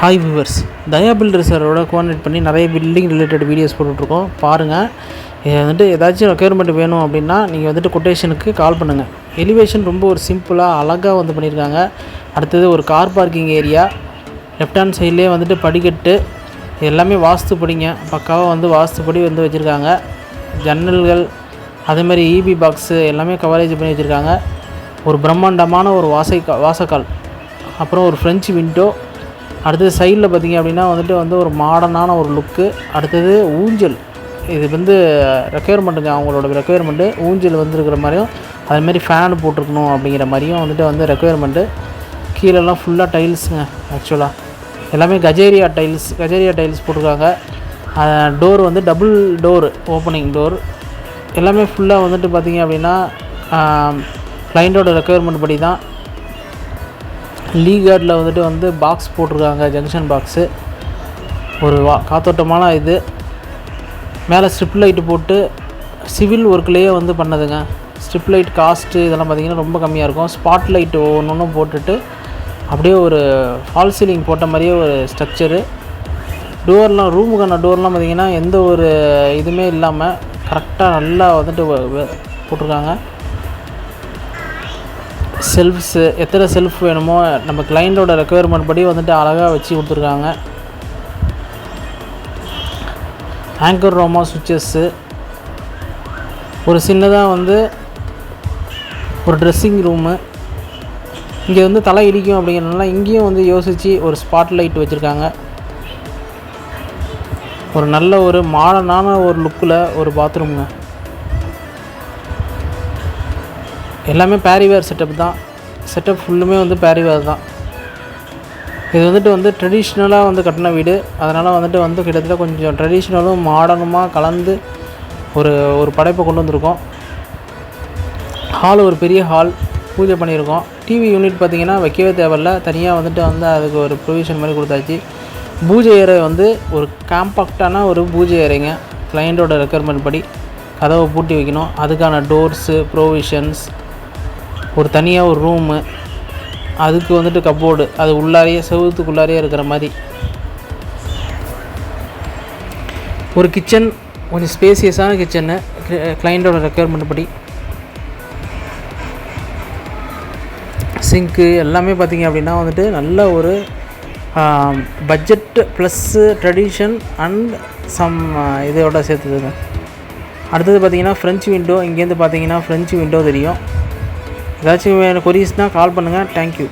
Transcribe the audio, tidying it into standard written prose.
Hi viewers, தயா பில்டர்ஸரோட coordinate பண்ணி நிறைய building related videos போட்டுட்ருக்கோம். பாருங்கள். இது ஏதாச்சும் ரெக்யர்மெண்ட் வேணும் அப்படின்னா நீங்கள் கொட்டேஷனுக்கு கால் பண்ணுங்கள். எலிவேஷன் ரொம்ப ஒரு சிம்பிளாக அழகாக பண்ணியிருக்காங்க. அடுத்தது ஒரு car parking area, left hand சைட்லேயே படிக்கட்டு, எல்லாமே வாஸ்து படிங்க, பக்காவாக வாஸ்துப்படி வச்சுருக்காங்க. ஜன்னல்கள் அதேமாதிரி இபி பாக்ஸு எல்லாமே கவரேஜ் பண்ணி வச்சுருக்காங்க. ஒரு பிரம்மாண்டமான ஒரு வாசக்கால், அப்புறம் ஒரு ஃப்ரெஞ்சு விண்டோ. அடுத்தது சைடில் பார்த்திங்க அப்படின்னா ஒரு மாடர்னான ஒரு லுக்கு. அடுத்தது ஊஞ்சல், இது ரெக்யர்மெண்ட்டுங்க, அவங்களோட ரெக்யர்மெண்ட்டு. ஊஞ்சல் இருக்கிற மாதிரியும் அதுமாதிரி ஃபேன் போட்டிருக்கணும் அப்படிங்கிற மாதிரியும் ரெக்யர்மெண்ட்டு. கீழெல்லாம் ஃபுல்லாக டைல்ஸுங்க. ஆக்சுவலாக எல்லாமே கஜேரியா டைல்ஸ் போட்டிருக்காங்க. Door double door opening door. எல்லாமே ஃபுல்லாக பார்த்திங்க அப்படின்னா கிளைண்ட்டோட ரெக்யர்மெண்ட் படி தான். லீ கார்டில் பாக்ஸ் போட்டிருக்காங்க, ஜங்ஷன் பாக்ஸு. ஒரு காத்தோட்டமான இது. மேலே ஸ்ட்ரிப் லைட்டு போட்டு சிவில் ஒர்க்லேயே பண்ணதுங்க. ஸ்ட்ரிப் லைட் காஸ்ட்டு இதெல்லாம் பார்த்திங்கன்னா ரொம்ப கம்மியாக இருக்கும். ஸ்பாட் லைட்டு ஒன்றும் போட்டுட்டு அப்படியே ஒரு ஃபால் சீலிங் போட்ட மாதிரியே ஒரு ஸ்ட்ரக்சரு. டோர்லாம், ரூமுக்கான டோர்லாம் பார்த்திங்கன்னா எந்த ஒரு இதுவுமே இல்லாமல் கரெக்டாக நல்லா போட்டிருக்காங்க. செல்ஃப்ஸு, எத்தனை செல்ஃப் வேணுமோ நம்ம கிளைண்ட்டோட ரெக்யர்மெண்ட் படி அழகாக வச்சு கொடுத்துருக்காங்க. ஆங்கர் ரோமா சுவிட்சஸ்ஸு, ஒரு சின்னதாக ஒரு ட்ரெஸ்ஸிங் ரூமு. இங்கே தலை இடிக்கும் அப்படிங்கிறதுனால இங்கேயும் யோசித்து ஒரு ஸ்பாட் லைட் வச்சுருக்காங்க. ஒரு நல்ல ஒரு மாடர்னான ஒரு லுக்கில் ஒரு பாத்ரூமுங்க. எல்லாமே பேரிவேர் செட்டப் தான். செட்டப் ஃபுல்லுமே பேரிவேர் தான். இது ட்ரெடிஷ்னலாக கட்டின வீடு. அதனால் கிட்டத்தட்ட கொஞ்சம் ட்ரெடிஷ்னலும் மாடர்னுமாக கலந்து ஒரு படைப்பை கொண்டு வந்திருக்கோம். ஹால், ஒரு பெரிய ஹால், பூஜை பண்ணியிருக்கோம். டிவி யூனிட் பார்த்திங்கன்னா வைக்கவே தேவையில்ல, தனியாக அதுக்கு ஒரு ப்ரொவிஷன் மாதிரி கொடுத்தாச்சு. பூஜை அறை ஒரு காம்பாக்டான ஒரு பூஜை அறைங்க. கிளைண்ட்டோட ரெக்யர்மெண்ட் படி கதவை பூட்டி வைக்கணும். அதுக்கான டோர்ஸு, ப்ரொவிஷன்ஸ், ஒரு தனியாக ஒரு ரூமு, அதுக்கு கப்போர்டு, அது உள்ளாரையே செவத்துக்குள்ளாரையே இருக்கிற மாதிரி ஒரு கிச்சன். கொஞ்சம் ஸ்பேசியஸான கிச்சனு கிளைண்ட்டோட ரெக்யர்மெண்ட் படி. சிங்க்கு எல்லாமே பார்த்திங்க அப்படின்னா நல்ல ஒரு budget plus tradition and some இதோட சேர்த்துதுங்க. அடுத்தது பார்த்திங்கன்னா ஃப்ரெஞ்சு விண்டோ. இங்கேருந்து பார்த்திங்கன்னா ஃப்ரெஞ்சு விண்டோ தெரியும். ஏதாச்சும் கொரீஸ்னால் கால் பண்ணுங்கள். தேங்க்யூ.